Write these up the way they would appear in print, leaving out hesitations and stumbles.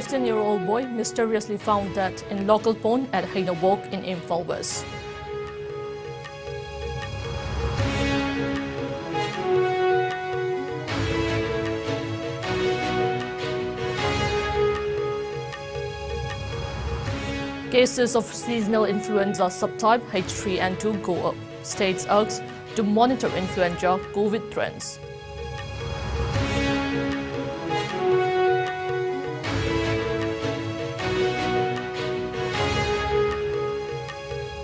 15-year-old boy mysteriously found dead in local pond at Hainobok in Imphal West. Cases of seasonal influenza subtype H3N2 go up. States urged to monitor influenza COVID trends.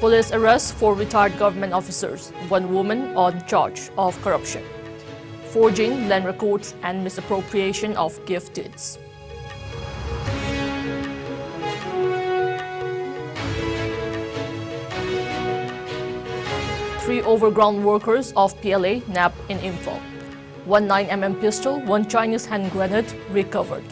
Police arrest 4 retired government officers, 1 woman on charge of corruption, forging land records and misappropriation of gift deeds. Three overground workers of PLA nabbed in Imphal. 1 9mm pistol, 1 Chinese hand grenade recovered.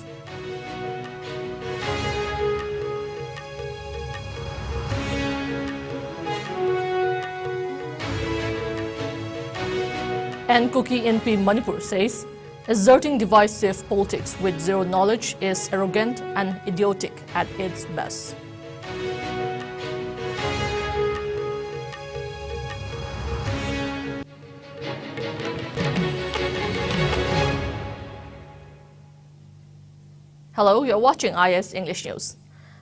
And Cookie NP Manipur says, asserting divisive politics with zero knowledge is arrogant and idiotic at its best. Hello, you're watching IS English News.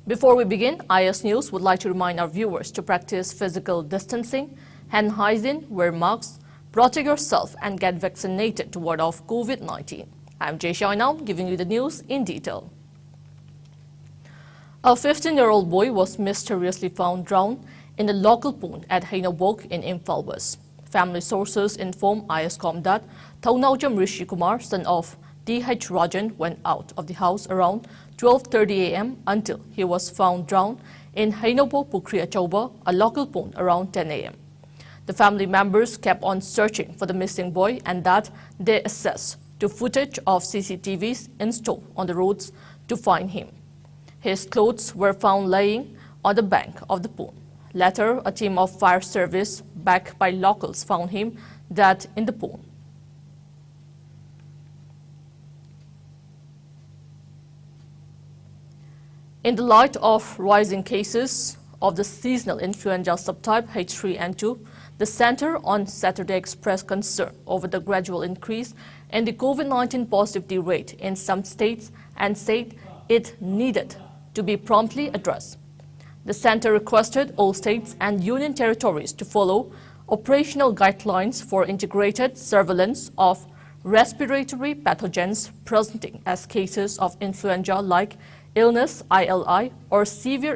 Before we begin, IS News would like to remind our viewers to practice physical distancing, hand hygiene, wear masks, protect yourself and get vaccinated to ward off COVID-19. I'm JESSIA now giving you the news in detail. A 15-year-old boy was mysteriously found drowned in the local pond at Hainobok in Imphal West. Family sources inform Iscom that Thaunaujam Rishi Kumar, son of D.H. Rajan, went out of the house around 12:30 a.m. until he was found drowned in Hainobok Pukriya Chauba, a local pond, around 10 a.m. The family members kept on searching for the missing boy and that they accessed to footage of CCTVs installed on the roads to find him. His clothes were found laying on the bank of the pond. Later, a team of fire service backed by locals found him dead in the pond. In the light of rising cases of the seasonal influenza subtype H3N2, the Center on Saturday expressed concern over the gradual increase in the COVID-19 positivity rate in some states and said it needed to be promptly addressed. The center requested all states and union territories to follow operational guidelines for integrated surveillance of respiratory pathogens presenting as cases of influenza-like illness, ILI, or severe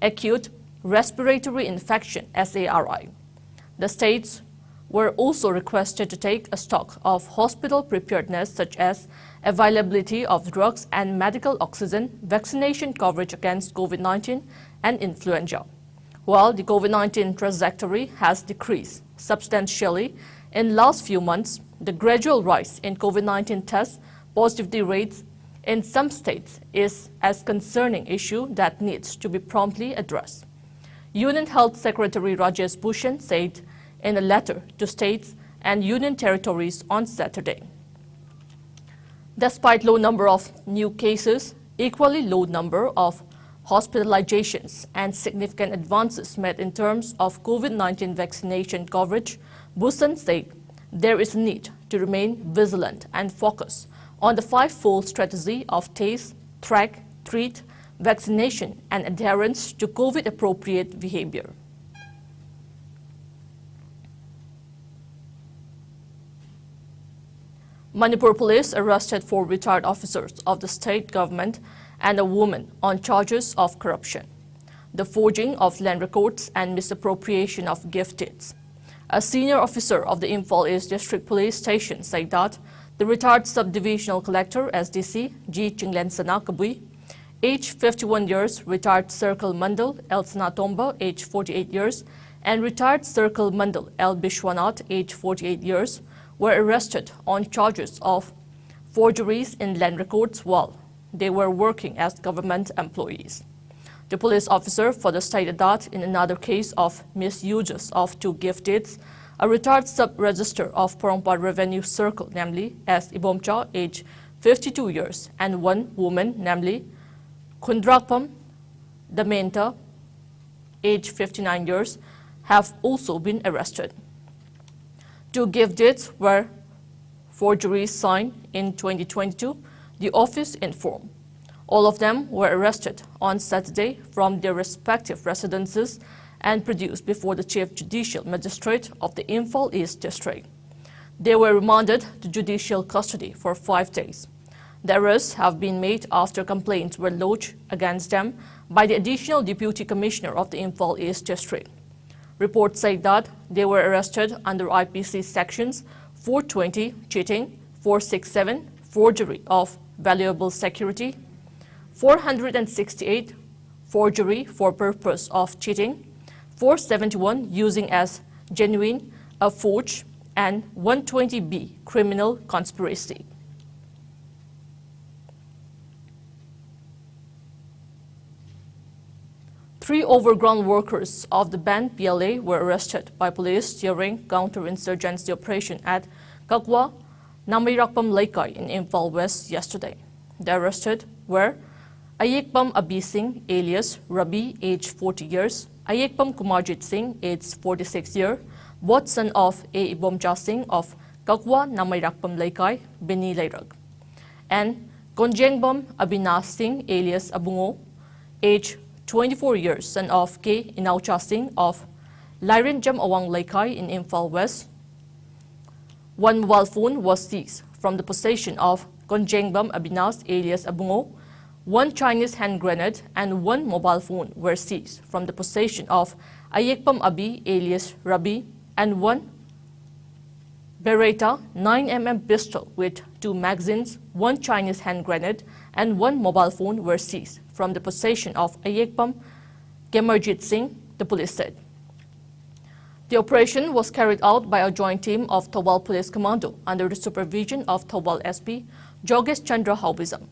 acute respiratory infection, SARI. The states were also requested to take a stock of hospital preparedness such as availability of drugs and medical oxygen, vaccination coverage against COVID-19 and influenza. While the COVID-19 trajectory has decreased substantially in last few months, the gradual rise in COVID-19 test positivity rates in some states is a concerning issue that needs to be promptly addressed. Union Health Secretary Rajesh Bhushan said in a letter to states and union territories on Saturday. Despite low number of new cases, equally low number of hospitalizations and significant advances made in terms of COVID-19 vaccination coverage, Bhushan said there is a need to remain vigilant and focus on the 5-fold strategy of test, track, treat, vaccination and adherence to COVID-appropriate behavior. Manipur police arrested 4 retired officers of the state government and a woman on charges of corruption, the forging of land records and misappropriation of gift deeds. A senior officer of the Imphal East District Police Station said that the retired Subdivisional Collector SDC G. Chinglensana Kabui, age 51 years, retired Circle Mandal L. Sanatomba, age 48 years, and retired Circle Mandal L. Bishwanath, age 48 years, were arrested on charges of forgeries in land records while they were working as government employees. The police officer further stated that in another case of misuses of 2 gift deeds, a retired sub-register of Porongpa Revenue Circle, namely S. Ibomcha, age 52 years, and 1 woman, namely Kundrakpam Damenta, age 59 years, have also been arrested. 2 gift deeds were forgeries signed in 2022, the office informed. All of them were arrested on Saturday from their respective residences and produced before the Chief Judicial Magistrate of the Imphal East District. They were remanded to judicial custody for 5 days. The arrests have been made after complaints were lodged against them by the Additional Deputy Commissioner of the Imphal East District. Reports say that they were arrested under IPC sections 420 cheating, 467 forgery of valuable security, 468 forgery for purpose of cheating, 471 using as genuine a forge, and 120B criminal conspiracy. Three overground workers of the banned PLA were arrested by police during counterinsurgency operation at Kakwa, Namirakpam Laikai in Imphal West yesterday. The arrested were Ayekpam Abi Singh, alias Rabi, age 40 years, Ayekpam Kumarjit Singh, age 46 years, both son of A. Ibomcha Singh of Kakwa, Namirakpam Laikai, Beni Lairag, and Konjengbam Abinath Singh, alias Abungo, age 24 years, son of K. Inaucha Singh of Lairinjam Awang Laikai in Imphal West. 1 mobile phone was seized from the possession of Konjengbam Abinath, alias Abungo. 1 Chinese hand grenade and 1 mobile phone were seized from the possession of Ayekpam Abi, alias Rabi, and 1 Beretta 9mm pistol with 2 magazines, 1 Chinese hand grenade, and 1 mobile phone were seized from the possession of Ayekpam Kemarjit Singh, the police said. The operation was carried out by a joint team of Thobal Police Commando under the supervision of Thobal SP Jogesh Chandra Haubizam.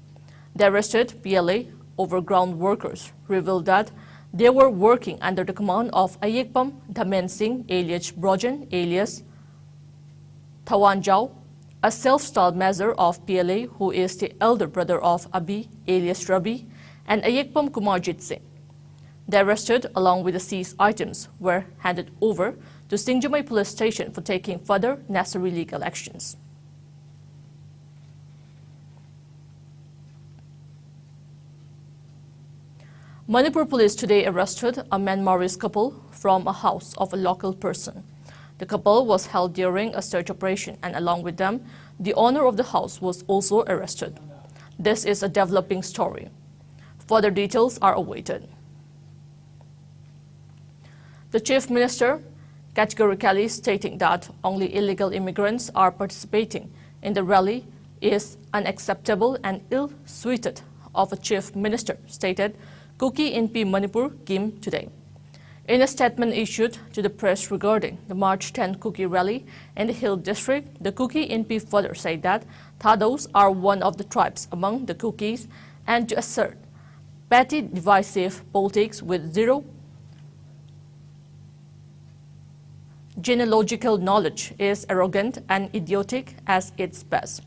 The arrested PLA overground workers revealed that they were working under the command of Ayekpam Dhamen Singh, alias Brojan, alias Tawanjao, a self-styled member of PLA who is the elder brother of Abi, alias Rabi, and Ayekpam Kumarjit Singh. The arrested, along with the seized items, were handed over to Singjamai Police Station for taking further necessary legal actions. Manipur police today arrested a Myanmarese couple from a house of a local person. The couple was held during a search operation, and along with them, the owner of the house was also arrested. This is a developing story. Further details are awaited. The Chief Minister categorically stating that only illegal immigrants are participating in the rally is unacceptable and ill-suited of a Chief Minister, stated Kuki NP Manipur Kim today. In a statement issued to the press regarding the March 10 Kuki rally in the Hill District, the Kuki NP further said that Thados are one of the tribes among the Kukis and to assert petty divisive politics with zero genealogical knowledge is arrogant and idiotic as its best.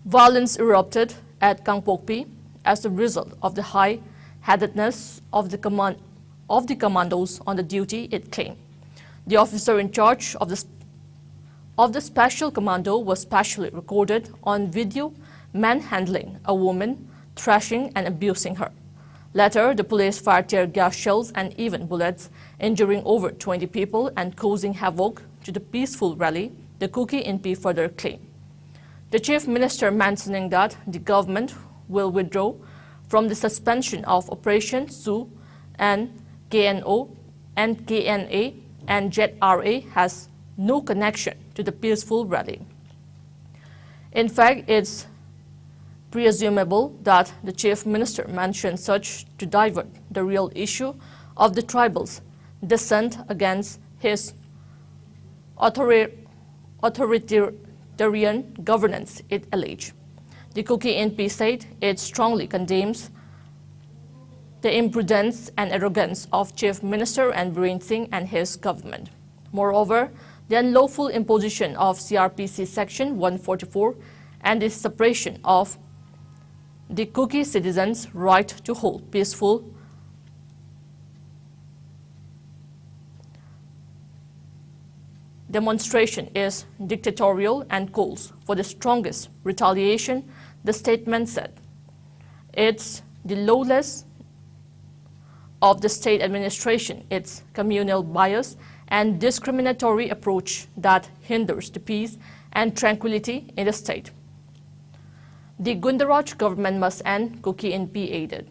Violence erupted at Kangpokpi as a result of the high-handedness of the commandos on the duty, it claimed. The officer in charge of the special commando was specially recorded on video manhandling a woman, thrashing and abusing her. Later, the police fired tear gas shells and even bullets, injuring over 20 people and causing havoc to the peaceful rally, the Kuki NP further claimed. The Chief Minister mentioning that the government will withdraw from the suspension of Operation Su and KNO and KNA and JESSIA has no connection to the peaceful rally. In fact, it's presumable that the Chief Minister mentioned such to divert the real issue of the tribals' dissent against his authoritarian governance, it alleged. The Kuki NP said it strongly condemns the imprudence and arrogance of Chief Minister and Birren Singh and his government. Moreover, the unlawful imposition of CRPC Section 144 and the suppression of the Kuki citizens' right to hold peaceful demonstration is dictatorial and calls for the strongest retaliation, the statement said. It's the lawless of the state administration, its communal bias and discriminatory approach that hinders the peace and tranquility in the state. The Gundaraj government must end, Kuki NP added.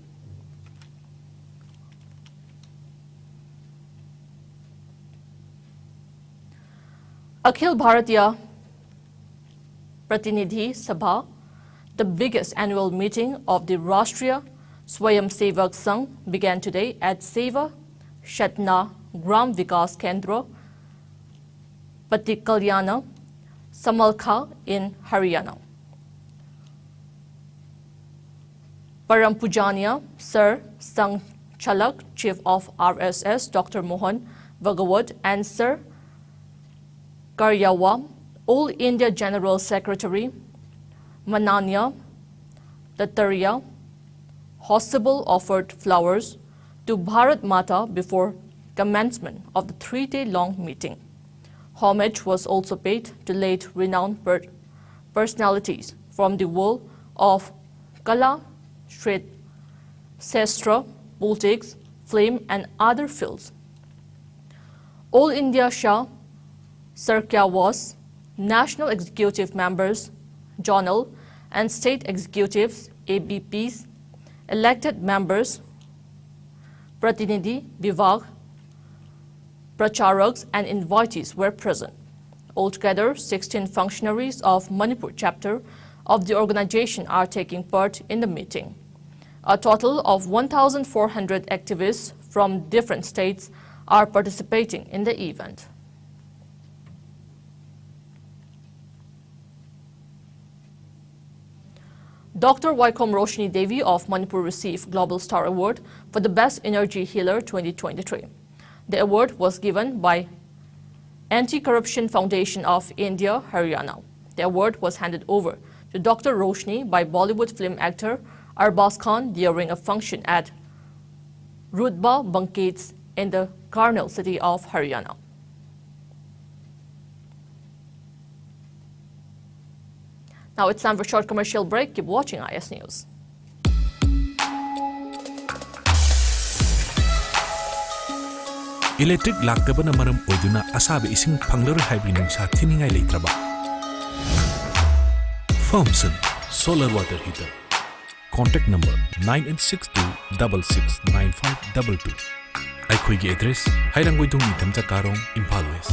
Akhil Bharatiya Pratinidhi Sabha, the biggest annual meeting of the Rashtriya Swayamsevak Sangh, began today at Seva Shatna Gram Vikas Kendra, Patikalyana, Samalkha in Haryana. Param Pujaniya Sir Sangh Chalak, Chief of RSS Dr. Mohan Bhagawat, and Sir Karyawa, All India General Secretary Mananya Dattariya Hossable offered flowers to Bharat Mata before commencement of the 3-day-long meeting. Homage was also paid to late renowned personalities from the world of Kala, Sastra, politics, film, and other fields. All India Shah Sarkyawas, national executive members, zonal and state executives, ABPs, elected members, Pratinidhi Vivag, Pracharaks, and invitees were present. Altogether, 16 functionaries of Manipur chapter of the organization are taking part in the meeting. A total of 1,400 activists from different states are participating in the event. Dr. Vaikom Roshni Devi of Manipur received Global Star Award for the Best Energy Healer 2023. The award was given by Anti-Corruption Foundation of India, Haryana. The award was handed over to Dr. Roshni by Bollywood film actor Arbaz Khan during a function at Rutba Banquets in the Karnal city of Haryana. Now it's time for a short commercial break. Keep watching IS News. Electric laktabana maram oiduna asabe ising panglar hybrid sa thiningai leitraba. Firmson Solar Water Heater. Contact number 9862669522. Aikhoigi address Hairangwaidong Nitamcha Karong, Imphal West.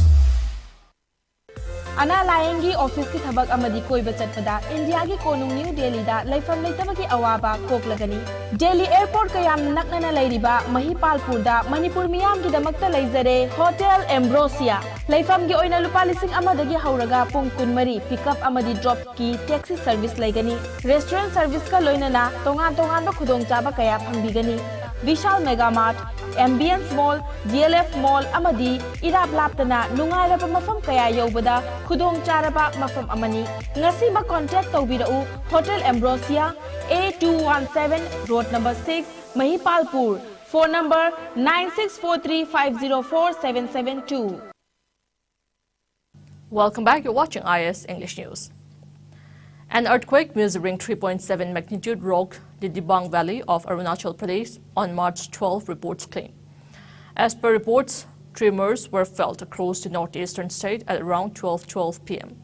Ana Layangi office ki thabak amadi koiba chatpada India gi konung New Delhi da laifam leitabagi awaba koklagani. Delhi airport kayam naknana lairiba Mahipalpur da Manipur miyam gi damakta leizare Hotel Ambrosia. Laifam gi oina lupa lising amadagi hauraga pung kunmari pickup amadi drop ki taxi service laigani. Restaurant service ka loinana tongan ba khudong chaba kaya phangbigani. Vishal Mega Mart, Ambience Mall, DLF Mall amadi irap laptana nungairaba mafam kaya yobada khudong charaba mafam amani. Ngasi ba contact tawbirau Hotel Ambrosia, A217 Road number 6, Mahipalpur. Phone number 9643504772. Welcome back. You're watching IS English News. An earthquake measuring 3.7 magnitude rocked the Dibang Valley of Arunachal Pradesh on March 12, reports claim. As per reports, tremors were felt across the northeastern state at around 12:12 p.m.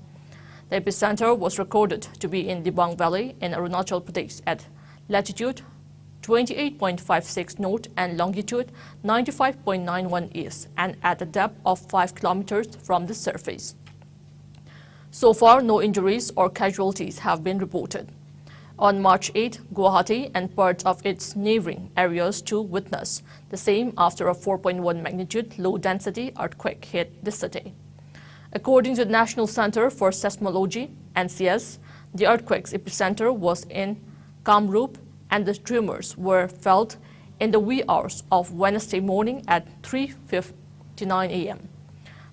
The epicenter was recorded to be in Dibang Valley in Arunachal Pradesh at latitude 28.56 north and longitude 95.91 east and at a depth of 5 kilometers from the surface. So far, no injuries or casualties have been reported. On March 8, Guwahati and parts of its neighboring areas too witnessed the same after a 4.1 magnitude low-density earthquake hit the city. According to the National Center for Seismology, NCS, the earthquake's epicenter was in Kamrup and the tremors were felt in the wee hours of Wednesday morning at 3:59 a.m.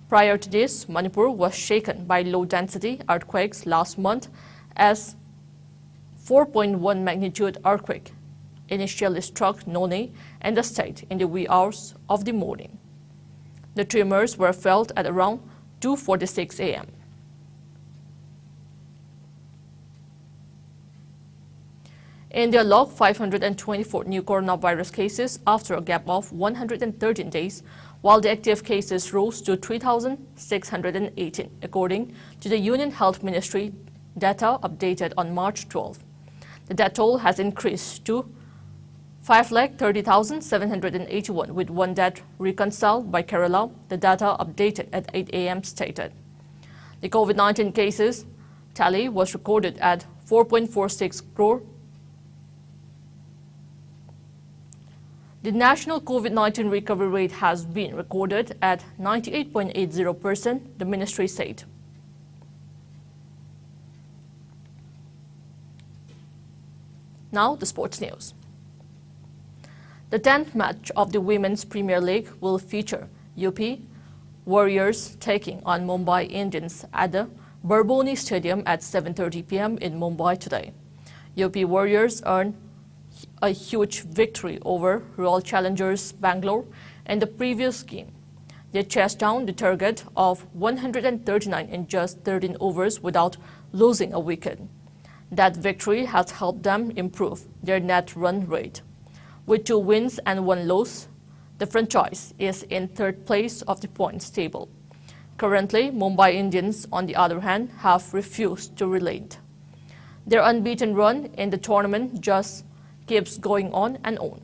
Prior to this, Manipur was shaken by low-density earthquakes last month as 4.1 magnitude earthquake initially struck Nome and the state in the wee hours of the morning. The tremors were felt at around 2:46 a.m. India logged 524 new coronavirus cases after a gap of 113 days, while the active cases rose to 3,618, according to the Union Health Ministry data updated on March 12. The death toll has increased to 5,30,781, with one death reconciled by Kerala, the data updated at 8 a.m. stated. The COVID-19 cases tally was recorded at 4.46 crore. The national COVID-19 recovery rate has been recorded at 98.80%, the ministry said. Now, the sports news. The 10th match of the Women's Premier League will feature UP Warriors taking on Mumbai Indians at the Bourboni Stadium at 7:30 p.m. in Mumbai today. UP Warriors earned a huge victory over Royal Challengers Bangalore in the previous game. They chased down the target of 139 in just 13 overs without losing a wicket. That victory has helped them improve their net run rate. With 2 wins and 1 loss, the franchise is in 3rd place of the points table. Currently, Mumbai Indians, on the other hand, have refused to relent. Their unbeaten run in the tournament just keeps going on and on.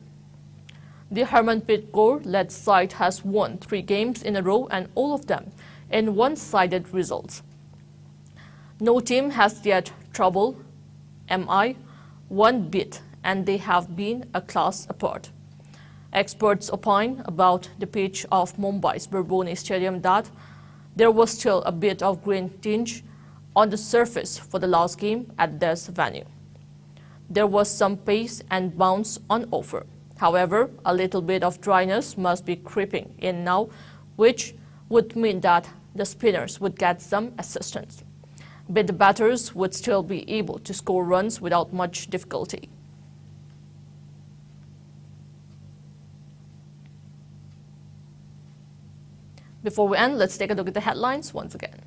The Harmanpreet Kaur-led side has won 3 games in a row, and all of them in one-sided results. No team has yet troubled MI one bit, and they have been a class apart. Experts opine about the pitch of Mumbai's Bourboni Stadium that there was still a bit of green tinge on the surface for the last game at this venue. There was some pace and bounce on offer. However, a little bit of dryness must be creeping in now, which would mean that the spinners would get some assistance. But the batters would still be able to score runs without much difficulty. Before we end, let's take a look at the headlines once again.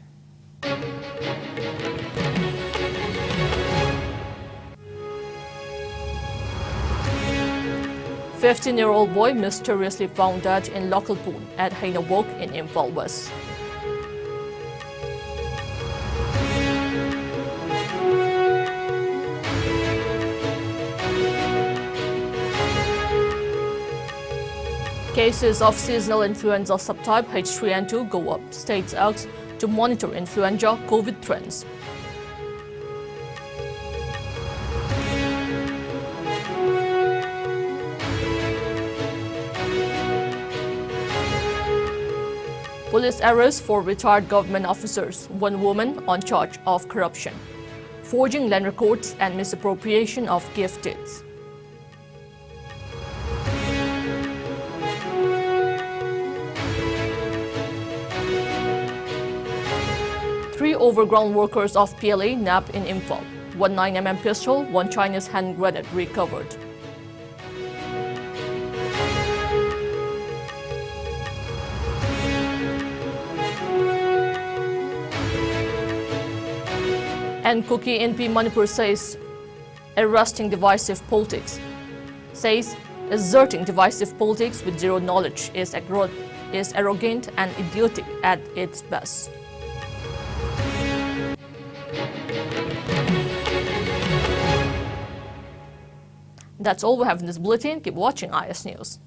A 15-year-old boy mysteriously found dead in local pool at Hainawok in Imphal West. Cases of seasonal influenza subtype H3N2 go up. States asked to monitor influenza COVID trends. Police arrest for retired government officers, 1 woman on charge of corruption, forging land records and misappropriation of gift deeds. Three overground workers of PLA nabbed in Imphal. 1 9mm pistol, 1 Chinese hand grenade recovered. And Kuki NP Manipur says arresting divisive politics, says exerting divisive politics with zero knowledge is arrogant and idiotic at its best. That's all we have in this bulletin. Keep watching IS News.